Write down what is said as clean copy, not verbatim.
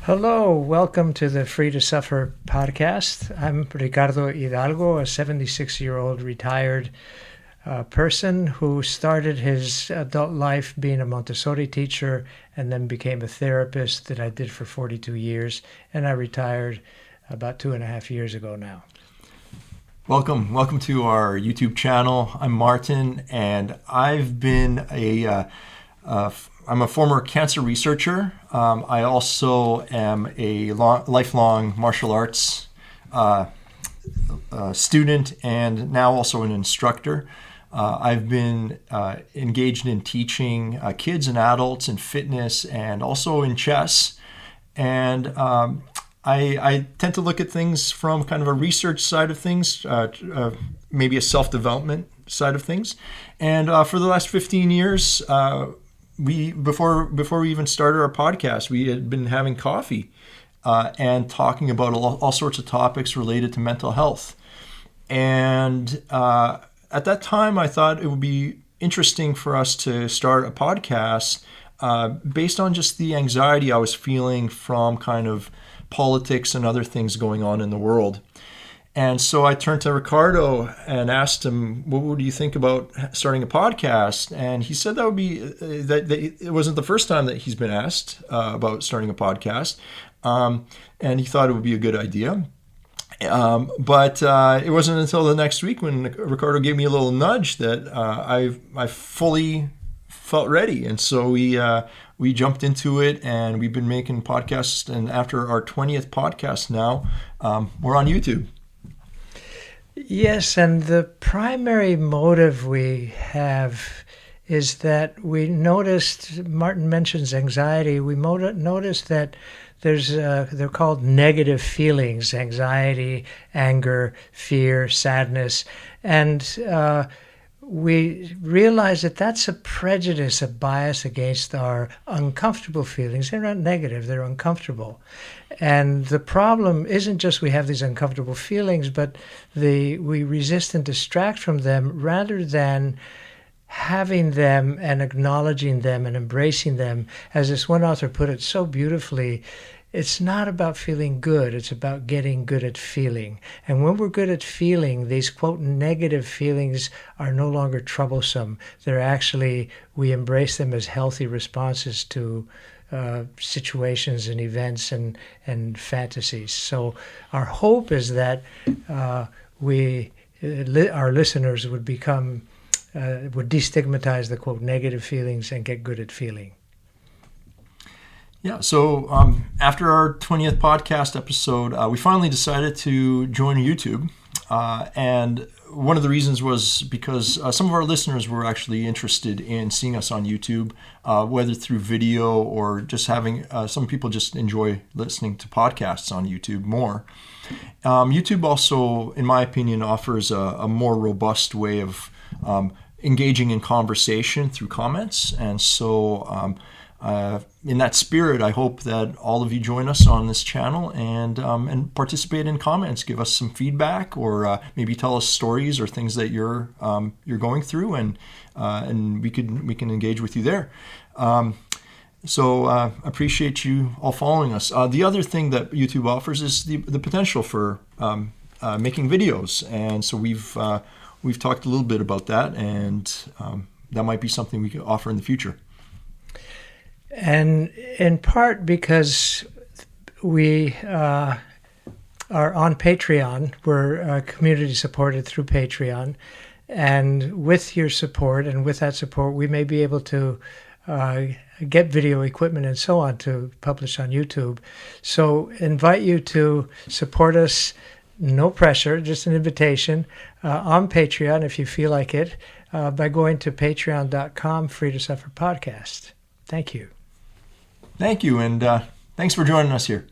Hello, welcome to the Free to Suffer podcast. I'm Ricardo Hidalgo, a 76-year-old retired person who started his adult life being a Montessori teacher and then became a therapist that I did for 42 years, and I retired about 2.5 years ago now. Welcome to our YouTube channel. I'm Martin, and I've been I'm a former cancer researcher. I also am a lifelong martial arts student and now also an instructor. I've been engaged in teaching kids and adults in fitness and also in chess. And I tend to look at things from kind of a research side of things, maybe a self-development side of things. And for the last 15 years, before we even started our podcast, we had been having coffee and talking about all sorts of topics related to mental health. And at that time, I thought it would be interesting for us to start a podcast based on just the anxiety I was feeling from kind of politics and other things going on in the world. And so I turned to Ricardo and asked him, what do you think about starting a podcast? And he said that would be, that it wasn't the first time that he's been asked about starting a podcast. And he thought it would be a good idea. But it wasn't until the next week when Ricardo gave me a little nudge that I fully felt ready. And so we jumped into it, and we've been making podcasts. And after our 20th podcast now, we're on YouTube. Yes, and the primary motive we have is that we noticed, Martin mentions anxiety, we noticed that they're called negative feelings: anxiety, anger, fear, sadness, and we realize that that's a prejudice, a bias against our uncomfortable feelings. They're not negative, they're uncomfortable. And the problem isn't just we have these uncomfortable feelings, but we resist and distract from them rather than having them and acknowledging them and embracing them. As this one author put it so beautifully, it's not about feeling good, it's about getting good at feeling. And when we're good at feeling, these, quote, negative feelings are no longer troublesome. They're actually, we embrace them as healthy responses to situations and events and fantasies. So our hope is that our listeners would destigmatize the, quote, negative feelings and get good at feeling. Yeah, so after our 20th podcast episode, we finally decided to join YouTube. And one of the reasons was because some of our listeners were actually interested in seeing us on YouTube, whether through video or just having some people just enjoy listening to podcasts on YouTube more. YouTube also, in my opinion, offers a more robust way of engaging in conversation through comments. And so in that spirit, I hope that all of you join us on this channel and participate in comments. Give us some feedback, or maybe tell us stories or things that you're going through, and we can engage with you there. So appreciate you all following us. The other thing that YouTube offers is the potential for making videos, and so we've talked a little bit about that, and that might be something we could offer in the future. And in part because we are on Patreon, we're community supported through Patreon, and with your support and with that support, we may be able to get video equipment and so on to publish on YouTube. So invite you to support us, no pressure, just an invitation, on Patreon if you feel like it, by going to patreon.com, Free to Suffer Podcast. Thank you. Thank you, and thanks for joining us here.